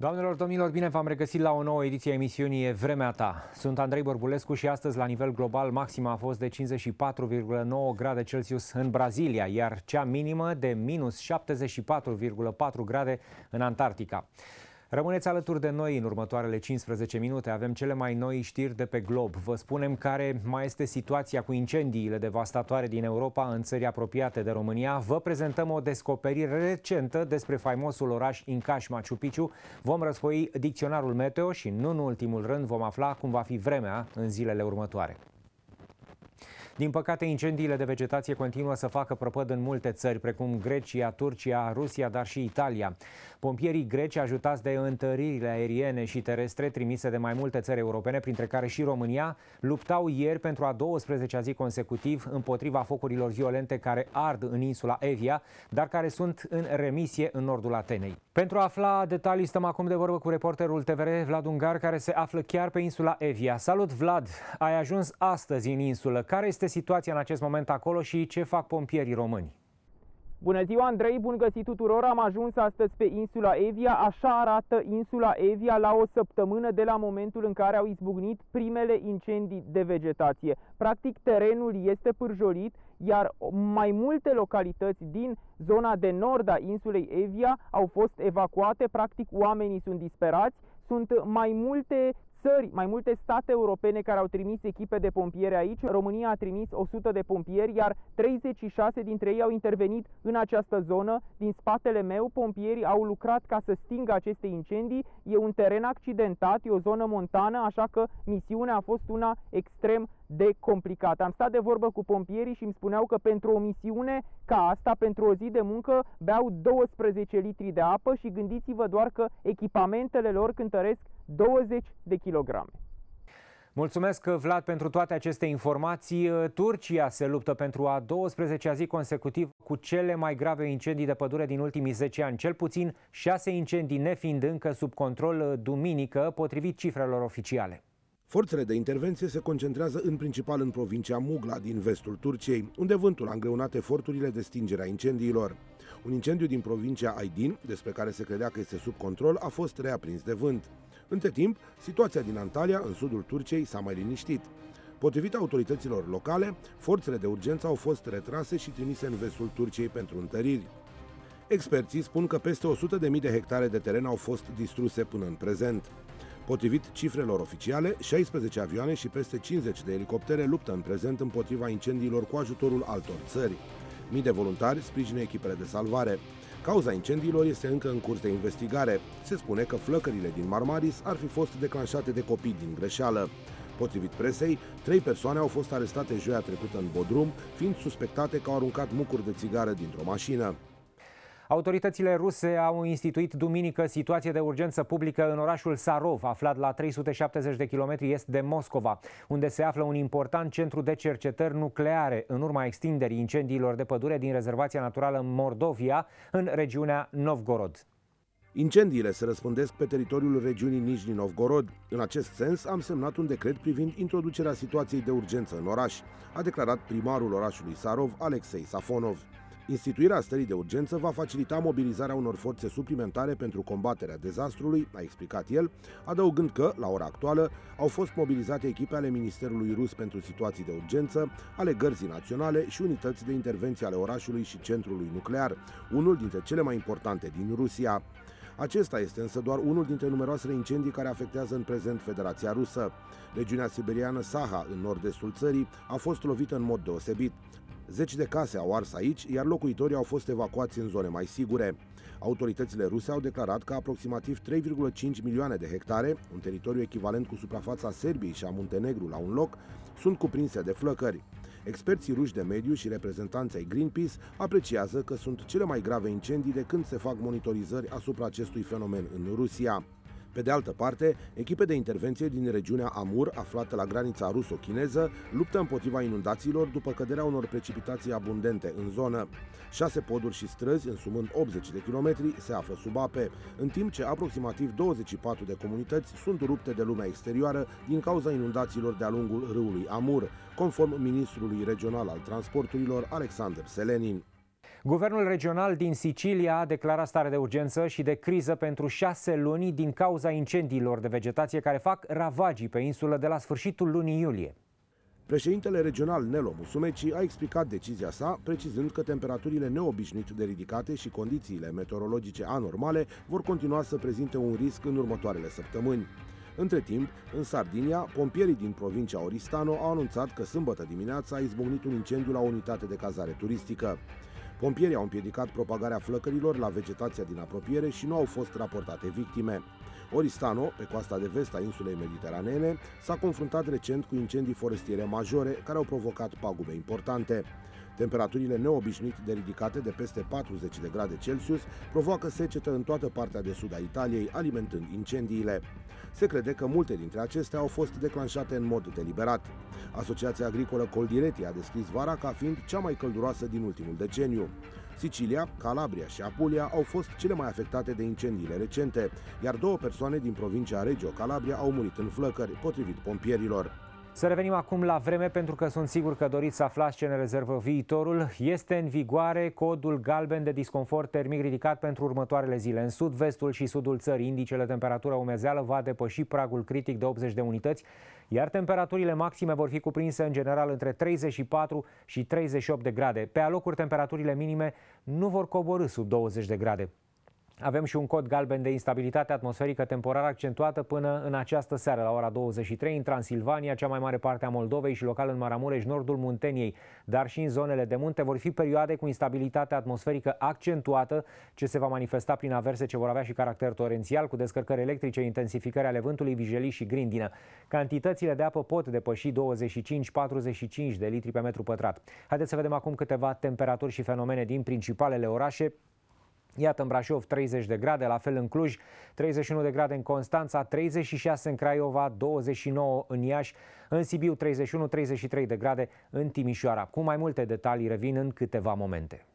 Doamnelor, domnilor, bine v-am regăsit la o nouă ediție a emisiunii E Vremea Ta. Sunt Andrei Bărbulescu și astăzi, la nivel global, maxima a fost de 54,9 grade Celsius în Brazilia, iar cea minimă de minus 74,4 grade în Antarctica. Rămâneți alături de noi în următoarele 15 minute. Avem cele mai noi știri de pe glob. Vă spunem care mai este situația cu incendiile devastatoare din Europa în țări apropiate de România. Vă prezentăm o descoperire recentă despre faimosul oraș Incaș Machu Picchu. Vom răsfoi dicționarul meteo și, nu în ultimul rând, vom afla cum va fi vremea în zilele următoare. Din păcate, incendiile de vegetație continuă să facă prăpăd în multe țări, precum Grecia, Turcia, Rusia, dar și Italia. Pompierii greci, ajutați de întăririle aeriene și terestre trimise de mai multe țări europene, printre care și România, luptau ieri pentru a 12-a zi consecutiv împotriva focurilor violente care ard în insula Evia, dar care sunt în remisie în nordul Atenei. Pentru a afla detalii, stăm acum de vorbă cu reporterul TVR Vlad Ungar, care se află chiar pe insula Evia. Salut, Vlad! Ai ajuns astăzi în insulă. Care este situația în acest moment acolo și ce fac pompierii români? Bună ziua, Andrei, bun găsit tuturor! Am ajuns astăzi pe insula Evia. Așa arată insula Evia la o săptămână de la momentul în care au izbucnit primele incendii de vegetație. Practic, terenul este pârjolit, iar mai multe localități din zona de nord a insulei Evia au fost evacuate. Practic, oamenii sunt disperați. Sunt mai multe țări, mai multe state europene care au trimis echipe de pompieri aici. România a trimis 100 de pompieri, iar 36 dintre ei au intervenit în această zonă. Din spatele meu, pompierii au lucrat ca să stingă aceste incendii. E un teren accidentat, e o zonă montană, așa că misiunea a fost una extrem de complicată. Am stat de vorbă cu pompierii și îmi spuneau că pentru o misiune ca asta, pentru o zi de muncă, beau 12 litri de apă și gândiți-vă doar că echipamentele lor cântăresc 20 de kilograme. Mulțumesc, Vlad, pentru toate aceste informații. Turcia se luptă pentru a 12-a zi consecutiv cu cele mai grave incendii de pădure din ultimii 10 ani. Cel puțin 6 incendii nefiind încă sub control duminică, potrivit cifrelor oficiale. Forțele de intervenție se concentrează în principal în provincia Mugla din vestul Turciei, unde vântul a îngreunat eforturile de stingere a incendiilor. Un incendiu din provincia Aydin, despre care se credea că este sub control, a fost reaprins de vânt. Între timp, situația din Antalya, în sudul Turciei, s-a mai liniștit. Potrivit autorităților locale, forțele de urgență au fost retrase și trimise în vestul Turciei pentru întăriri. Experții spun că peste 100.000 de hectare de teren au fost distruse până în prezent. Potrivit cifrelor oficiale, 16 avioane și peste 50 de elicoptere luptă în prezent împotriva incendiilor cu ajutorul altor țări. Mii de voluntari sprijină echipele de salvare. Cauza incendiilor este încă în curs de investigare. Se spune că flăcările din Marmaris ar fi fost declanșate de copii din greșeală. Potrivit presei, 3 persoane au fost arestate joia trecută în Bodrum, fiind suspectate că au aruncat mucuri de țigară dintr-o mașină. Autoritățile ruse au instituit duminică situație de urgență publică în orașul Sarov, aflat la 370 de kilometri est de Moscova, unde se află un important centru de cercetări nucleare în urma extinderii incendiilor de pădure din rezervația naturală Mordovia, în regiunea Novgorod. Incendiile se răspândesc pe teritoriul regiunii Nijni Novgorod. În acest sens, am semnat un decret privind introducerea situației de urgență în oraș, a declarat primarul orașului Sarov, Alexei Safonov. Instituirea stării de urgență va facilita mobilizarea unor forțe suplimentare pentru combaterea dezastrului, a explicat el, adăugând că, la ora actuală, au fost mobilizate echipe ale Ministerului Rus pentru situații de urgență, ale Gărzii Naționale și unități de intervenție ale orașului și centrului nuclear, unul dintre cele mai importante din Rusia. Acesta este însă doar unul dintre numeroasele incendii care afectează în prezent Federația Rusă. Regiunea siberiană Saha, în nord-estul țării, a fost lovită în mod deosebit. 10 de case au ars aici, iar locuitorii au fost evacuați în zone mai sigure. Autoritățile ruse au declarat că aproximativ 3,5 milioane de hectare, un teritoriu echivalent cu suprafața Serbiei și a Muntenegru la un loc, sunt cuprinse de flăcări. Experții ruși de mediu și reprezentanții Greenpeace apreciază că sunt cele mai grave incendii de când se fac monitorizări asupra acestui fenomen în Rusia. Pe de altă parte, echipe de intervenție din regiunea Amur, aflată la granița ruso-chineză, luptă împotriva inundațiilor după căderea unor precipitații abundente în zonă. 6 poduri și străzi, însumând 80 de kilometri, se află sub ape, în timp ce aproximativ 24 de comunități sunt rupte de lumea exterioară din cauza inundațiilor de-a lungul râului Amur, conform ministrului regional al transporturilor, Alexander Selenin. Guvernul regional din Sicilia a declarat stare de urgență și de criză pentru 6 luni din cauza incendiilor de vegetație care fac ravagii pe insulă de la sfârșitul lunii iulie. Președintele regional Nelo Musumeci a explicat decizia sa, precizând că temperaturile neobișnuit de ridicate și condițiile meteorologice anormale vor continua să prezinte un risc în următoarele săptămâni. Între timp, în Sardinia, pompierii din provincia Oristano au anunțat că sâmbătă dimineața a izbucnit un incendiu la o unitate de cazare turistică. Pompierii au împiedicat propagarea flăcărilor la vegetația din apropiere și nu au fost raportate victime. Oristano, pe coasta de vest a insulei mediteraneene, s-a confruntat recent cu incendii forestiere majore care au provocat pagube importante. Temperaturile neobișnuit de ridicate de peste 40 de grade Celsius provoacă secetă în toată partea de sud a Italiei, alimentând incendiile. Se crede că multe dintre acestea au fost declanșate în mod deliberat. Asociația Agricolă Coldiretti a descris vara ca fiind cea mai călduroasă din ultimul deceniu. Sicilia, Calabria și Apulia au fost cele mai afectate de incendiile recente, iar 2 persoane din provincia Reggio Calabria au murit în flăcări, potrivit pompierilor. Să revenim acum la vreme, pentru că sunt sigur că doriți să aflați ce ne rezervă viitorul. Este în vigoare codul galben de disconfort termic ridicat pentru următoarele zile. În sud, vestul și sudul țării, indicele temperatură umezeală va depăși pragul critic de 80 de unități, iar temperaturile maxime vor fi cuprinse în general între 34 și 38 de grade. Pe alocuri, temperaturile minime nu vor coborî sub 20 de grade. Avem și un cod galben de instabilitate atmosferică temporar accentuată până în această seară, la ora 23, în Transilvania, cea mai mare parte a Moldovei și local în Maramureș, nordul Munteniei, dar și în zonele de munte vor fi perioade cu instabilitate atmosferică accentuată, ce se va manifesta prin averse ce vor avea și caracter torențial, cu descărcări electrice, intensificări ale vântului, vijelii și grindină. Cantitățile de apă pot depăși 25-45 de litri pe metru pătrat. Haideți să vedem acum câteva temperaturi și fenomene din principalele orașe. Iată, în Brașov 30 de grade, la fel în Cluj, 31 de grade în Constanța, 36 în Craiova, 29 în Iași, în Sibiu 31-33 de grade în Timișoara. Cu mai multe detalii revin în câteva momente.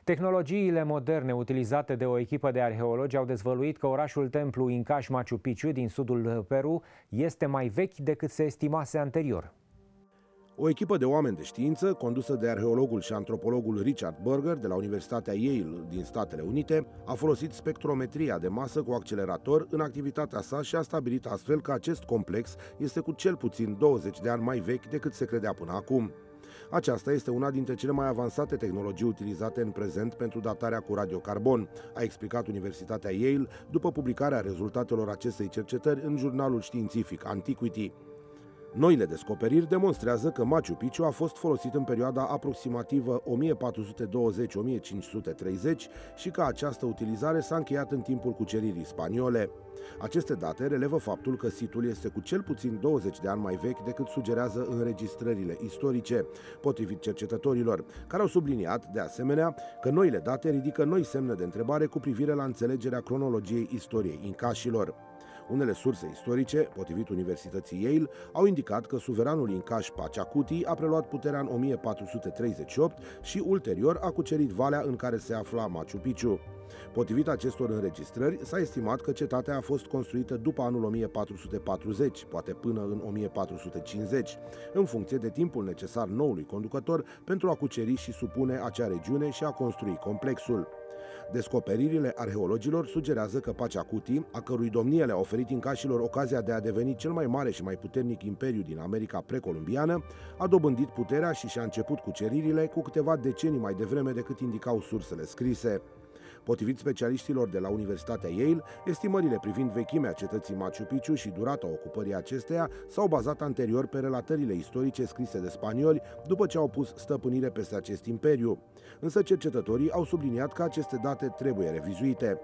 Tehnologiile moderne utilizate de o echipă de arheologi au dezvăluit că orașul templu Incaș Machu Picchu din sudul Peru este mai vechi decât se estimase anterior. O echipă de oameni de știință, condusă de arheologul și antropologul Richard Berger de la Universitatea Yale din Statele Unite, a folosit spectrometria de masă cu accelerator în activitatea sa și a stabilit astfel că acest complex este cu cel puțin 20 de ani mai vechi decât se credea până acum. Aceasta este una dintre cele mai avansate tehnologii utilizate în prezent pentru datarea cu radiocarbon, a explicat Universitatea Yale după publicarea rezultatelor acestei cercetări în jurnalul științific Antiquity. Noile descoperiri demonstrează că Machu Picchu a fost folosit în perioada aproximativă 1420-1530 și că această utilizare s-a încheiat în timpul cuceririi spaniole. Aceste date relevă faptul că situl este cu cel puțin 20 de ani mai vechi decât sugerează înregistrările istorice, potrivit cercetătorilor, care au subliniat, de asemenea, că noile date ridică noi semne de întrebare cu privire la înțelegerea cronologiei istoriei incașilor. Unele surse istorice, potrivit Universității Yale, au indicat că suveranul incaș Pachacuti a preluat puterea în 1438 și ulterior a cucerit valea în care se afla Machu Picchu. Potrivit acestor înregistrări, s-a estimat că cetatea a fost construită după anul 1440, poate până în 1450, în funcție de timpul necesar noului conducător pentru a cuceri și supune acea regiune și a construi complexul. Descoperirile arheologilor sugerează că Pachacuti, a cărui domnie le-a oferit incașilor ocazia de a deveni cel mai mare și mai puternic imperiu din America precolumbiană, a dobândit puterea și și-a început cuceririle cu câteva decenii mai devreme decât indicau sursele scrise. Potrivit specialiștilor de la Universitatea Yale, estimările privind vechimea cetății Machu Picchu și durata ocupării acesteia s-au bazat anterior pe relatările istorice scrise de spanioli după ce au pus stăpânire peste acest imperiu. Însă cercetătorii au subliniat că aceste date trebuie revizuite.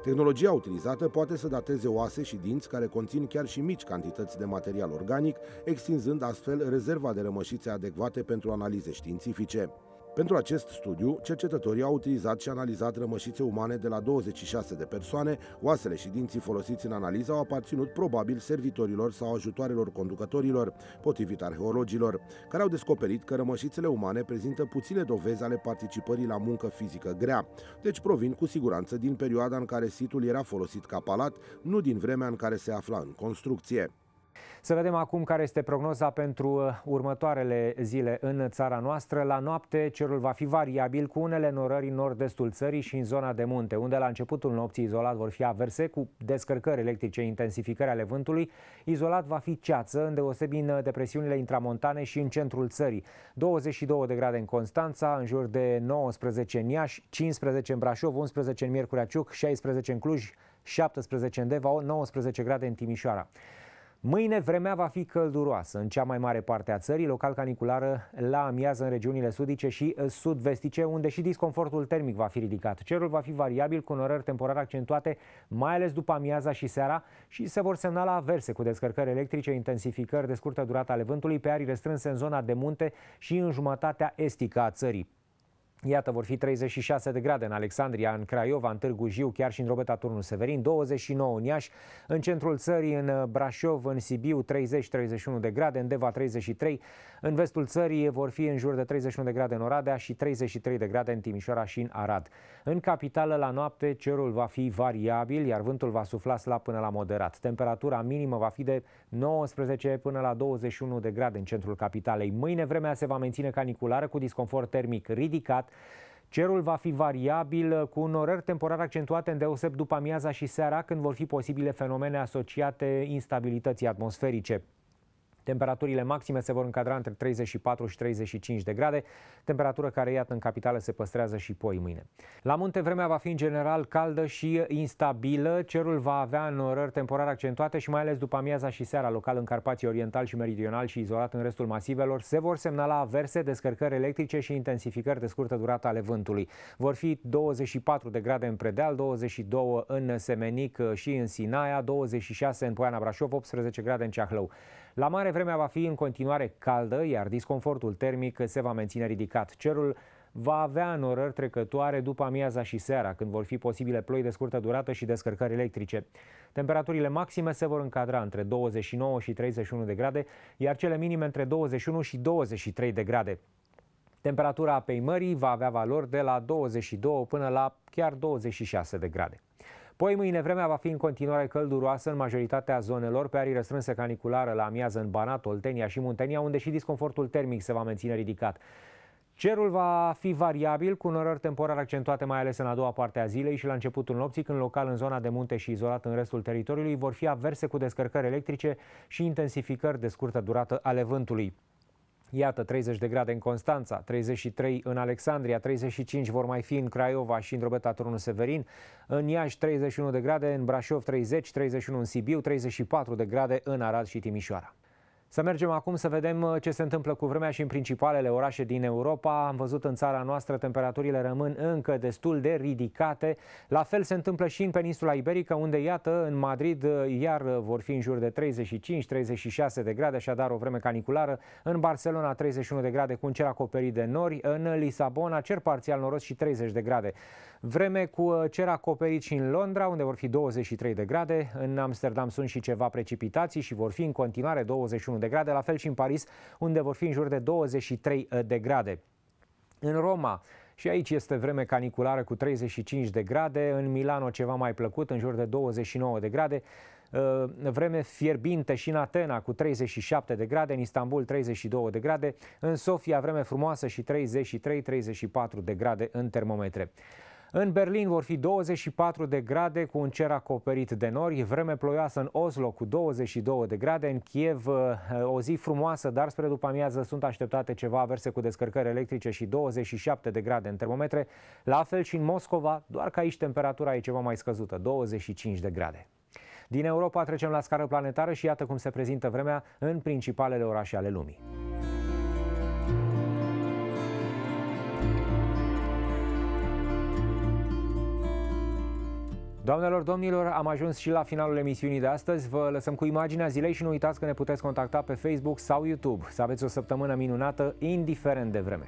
Tehnologia utilizată poate să dateze oase și dinți care conțin chiar și mici cantități de material organic, extinzând astfel rezerva de rămășițe adecvate pentru analize științifice. Pentru acest studiu, cercetătorii au utilizat și analizat rămășițe umane de la 26 de persoane. Oasele și dinții folosiți în analiză au aparținut probabil servitorilor sau ajutoarelor conducătorilor, potrivit arheologilor, care au descoperit că rămășițele umane prezintă puține dovezi ale participării la muncă fizică grea, deci provin cu siguranță din perioada în care situl era folosit ca palat, nu din vremea în care se afla în construcție. Să vedem acum care este prognoza pentru următoarele zile în țara noastră. La noapte cerul va fi variabil cu unele norări în nord-estul țării și în zona de munte, unde la începutul nopții izolat vor fi averse cu descărcări electrice, intensificări ale vântului. Izolat va fi ceață, îndeosebi în depresiunile intramontane și în centrul țării. 22 de grade în Constanța, în jur de 19 în Iași, 15 în Brașov, 11 în Miercurea Ciuc, 16 în Cluj, 17 în Deva, 19 grade în Timișoara. Mâine vremea va fi călduroasă în cea mai mare parte a țării, local caniculară la amiază în regiunile sudice și sud-vestice, unde și disconfortul termic va fi ridicat. Cerul va fi variabil cu norări temporar accentuate, mai ales după amiaza și seara, și se vor semnala averse cu descărcări electrice, intensificări de scurtă durată ale vântului pe arii restrânse în zona de munte și în jumătatea estică a țării. Iată, vor fi 36 de grade în Alexandria, în Craiova, în Târgu Jiu, chiar și în Drobeta Turnul Severin, 29 în Iași, în centrul țării, în Brașov, în Sibiu, 30-31 de grade, în Deva 33, în vestul țării vor fi în jur de 31 de grade în Oradea și 33 de grade în Timișoara și în Arad. În capitală, la noapte, cerul va fi variabil, iar vântul va sufla slab până la moderat. Temperatura minimă va fi de 19 până la 21 de grade în centrul capitalei. Mâine vremea se va menține caniculară cu disconfort termic ridicat. Cerul va fi variabil cu norări temporar accentuate îndeoseb după amiaza și seara, când vor fi posibile fenomene asociate instabilității atmosferice. Temperaturile maxime se vor încadra între 34 și 35 de grade, temperatură care, iată, în capitală se păstrează și poi mâine. La munte vremea va fi în general caldă și instabilă, cerul va avea norări temporar accentuate și mai ales după amiaza și seara, local în Carpații Oriental și Meridional și izolat în restul masivelor, se vor semnala averse, descărcări electrice și intensificări de scurtă durată ale vântului. Vor fi 24 de grade în Predeal, 22 în Semenic și în Sinaia, 26 în Poiana Brașov, 18 grade în Ceahlău. La mare vremea va fi în continuare caldă, iar disconfortul termic se va menține ridicat. Cerul va avea norări trecătoare după amiaza și seara, când vor fi posibile ploi de scurtă durată și descărcări electrice. Temperaturile maxime se vor încadra între 29 și 31 de grade, iar cele minime între 21 și 23 de grade. Temperatura apei mării va avea valori de la 22 până la chiar 26 de grade. Poi mâine vremea va fi în continuare călduroasă în majoritatea zonelor, pe arii restrânse caniculară la amiază în Banat, Oltenia și Muntenia, unde și disconfortul termic se va menține ridicat. Cerul va fi variabil, cu norări temporar accentuate mai ales în a doua parte a zilei și la începutul nopții, când local în zona de munte și izolat în restul teritoriului vor fi averse cu descărcări electrice și intensificări de scurtă durată ale vântului. Iată, 30 de grade în Constanța, 33 în Alexandria, 35 vor mai fi în Craiova și în Drobeta Turnul Severin, în Iași 31 de grade, în Brașov 30, 31 în Sibiu, 34 de grade în Arad și Timișoara. Să mergem acum să vedem ce se întâmplă cu vremea și în principalele orașe din Europa. Am văzut în țara noastră, temperaturile rămân încă destul de ridicate. La fel se întâmplă și în peninsula iberică, unde, iată, în Madrid iar vor fi în jur de 35-36 de grade, așadar o vreme caniculară. În Barcelona 31 de grade cu un cer acoperit de nori. În Lisabona cer parțial noros și 30 de grade. Vreme cu cer acoperit și în Londra, unde vor fi 23 de grade. În Amsterdam sunt și ceva precipitații și vor fi în continuare 21 de grade, la fel și în Paris, unde vor fi în jur de 23 de grade. În Roma, și aici este vreme caniculară cu 35 de grade, în Milano ceva mai plăcut, în jur de 29 de grade, vreme fierbinte și în Atena cu 37 de grade, în Istanbul 32 de grade, în Sofia vreme frumoasă și 33-34 de grade în termometre. În Berlin vor fi 24 de grade cu un cer acoperit de nori, vreme ploioasă în Oslo cu 22 de grade, în Kiev o zi frumoasă, dar spre după amiază sunt așteptate ceva averse cu descărcări electrice și 27 de grade în termometre, la fel și în Moscova, doar că aici temperatura e ceva mai scăzută, 25 de grade. Din Europa trecem la scară planetară și iată cum se prezintă vremea în principalele orașe ale lumii. Doamnelor, domnilor, am ajuns și la finalul emisiunii de astăzi. Vă lăsăm cu imaginea zilei și nu uitați că ne puteți contacta pe Facebook sau YouTube. Să aveți o săptămână minunată, indiferent de vreme.